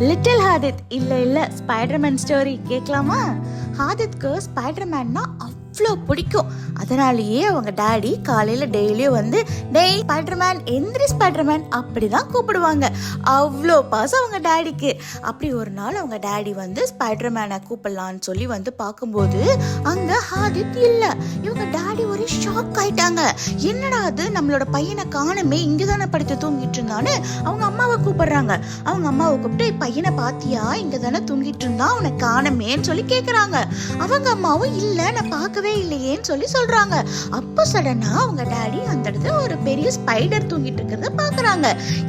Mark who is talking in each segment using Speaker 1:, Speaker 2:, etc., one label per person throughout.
Speaker 1: Little Hadith இல்ல Spiderman story கேட்கலாமா? ஹாதித்க்கு ஸ்பைடர்மேன்னா அவ்வளோ பிடிக்கும். அதனாலேயே அவங்க டாடி காலையில் டெய்லியும் வந்து டெய் ஸ்பைடர்மேன் எந்திரி ஸ்பைடர்மேன் அப்படிதான் கூப்பிடுவாங்க. அவ்வளோ பாசம் அவங்க டாடிக்கு. அப்படி ஒரு நாள் அவங்க டாடி வந்து ஸ்பைடர்மேனை கூப்பிடலான்னு சொல்லி வந்து பார்க்கும்போது அங்கே ஹாதித் இல்லை. இவங்க டாடி ஒரே ஷாக் ஆயிட்டாங்க. என்னடா அது, நம்மளோட பையனை காணுமே, இங்கே தானே படுத்து தூங்கிட்டு இருந்தான்னு அவங்க அம்மாவை கூப்பிடுறாங்க. அவங்க அம்மாவை கூப்பிட்டு பையனை பாத்தியா, இங்கே தானே தூங்கிட்டு இருந்தான், அவனை காணுமேன்னு சொல்லி கேட்குறாங்க. அவங்க அம்மாவும் இல்லை நான் பார்க்கவே இல்லையேன்னு சொல்லி சொல்றாங்க. அப்போ சடனா அவங்க டாடி அந்த இடத்துல ஒரு பெரிய ஸ்பைடர் தூங்கிட்டு இருக்கிறத பாக்குறாங்க.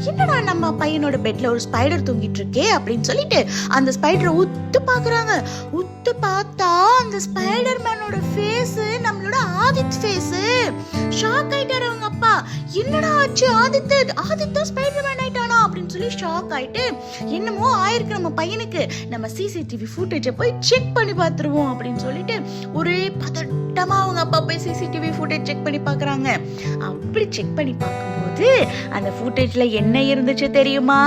Speaker 1: என்னடா நம்ம பையனோட பெட்ல ஒரு ஸ்பைடர் தூங்கிட்டு இருக்கே அப்படின்னு சொல்லிட்டு அந்த ஸ்பைடரை உத்து பாக்குறாங்க. உத்து பார்த்தா அந்த ஸ்பைடர் மேனோட ஃபேஸ் நம்மளோட ஆதித் ஃபேஸ். ஷாக் ஆயிட்டாரு அவங்க அப்பா. என்னடா ஆச்சு, ஆதித் ஸ்பைடர் மேன் ஆயிட்டானா அப்படின்னு சொல்லி ஷாக் ஆயிட்டு என்னமோ ஆயிருக்கு நம்ம பையனுக்கு, நம்ம சிசிடிவி ஃபுட்டேஜை போய் செக் பண்ணி பார்த்துருவோம் அப்படின்னு சொல்லிட்டு ஒரே பதட்டமா அவங்க அப்பா போய் சிசிடிவி ஃபுட்டேஜ் செக் பண்ணி பார்க்குறாங்க. அப்படி செக் பண்ணி பார்க்கும்போது அந்த ஃபுட்டேஜ்ல என்ன இருந்துச்சு தெரியுமா?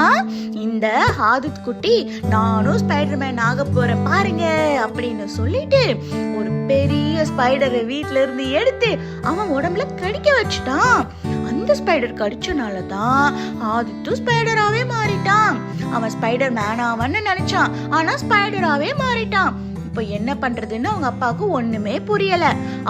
Speaker 1: இந்த ஹாதித் குட்டி நானும் ஸ்பைடர்மேன் ஆக போறேன் பாருங்க அப்படின்னு சொல்லிட்டு ஒரு பெரிய ஸ்பைடரை வீட்டுல இருந்து எடுத்து அவன் உடம்புல கடிக்க வச்சுட்டான். அந்த ஸ்பைடர் கடிச்சனாலதான் ஆதித்தும் ஸ்பைடராவே மாறிட்டான். அவன் ஸ்பைடர் மேன் ஆவான்னு நினைச்சான், ஆனா ஸ்பைடராவே மாறிட்டான். இப்போ என்ன பண்றதுன்னு அவங்க அப்பாவுக்கு ஒண்ணுமே புரியல.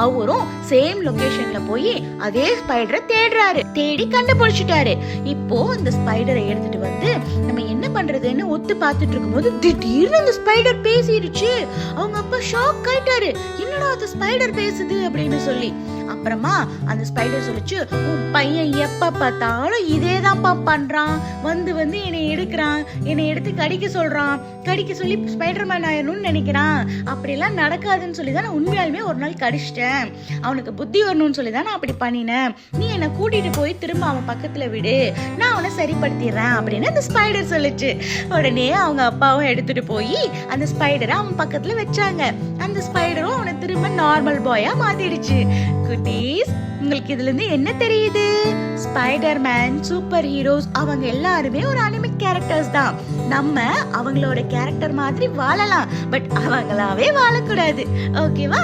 Speaker 1: அவரும் சேம் லொகேஷன்ல போய் அதே ஸ்பைடரை தேடுறாரு. தேடி கண்டுபிடிச்சிட்டாரு. இப்போ இந்த ஸ்பைடரை எடுத்துட்டு வந்து நம்ம என்ன பண்றதுன்னு ஒத்து பார்த்துட்டு இருக்கும்போது திடீர்னு அந்த ஸ்பைடர் பேசிடுச்சு. அவங்க அப்பா ஷாக் ஆயிட்டாரு. என்னடா அந்த ஸ்பைடர் பேசுது அப்படின்னு சொல்லி. அப்புறமா அந்த ஸ்பைடர் சொல்லிச்சு, உன் பையன் எப்ப பார்த்தாலும் இதேதான் பண்றான், வந்து வந்து என்னை எடுக்கிறான், என்னை எடுத்து கடிக்க சொல்றான், கடிக்க சொல்லி ஸ்பைடர்மேன் ஆயிரணும்னு நினைக்கிறான். அப்படிலாம் நடக்காதுன்னு சொல்லி தான் நான் உண்மையாலுமே ஒரு நாள் கடிச்சிட்டேன். அவனுக்கு புத்தி வரணும்னு சொல்லி தான் நான் அப்படி பண்ணினேன். நீ என்னை கூட்டிட்டு போய் திரும்ப அவன் பக்கத்துல விடு, நான் அவனை சரிப்படுத்திடுறேன் அப்படின்னு அந்த ஸ்பைடர் சொல்லிச்சு. உடனே அவங்க அப்பாவும் எடுத்துட்டு போய் அந்த ஸ்பைடரை அவன் பக்கத்துல வச்சாங்க. அந்த ஸ்பைடரும் அவனை திரும்ப நார்மல் பாயா மாத்திடுச்சு. குட்டீஸ், உங்களுக்கு இதுல இருந்து என்ன தெரியுது? ஸ்பைடர்மேன், சூப்பர் ஹீரோஸ் அவங்க எல்லாருமே ஒரு அனிமிக் கேரக்டர்ஸ் தான். நம்ம அவங்களோட கேரக்டர் மாதிரி வாழலாம், பட் அவங்களாவே வாழக்கூடாது. ஓகேவா?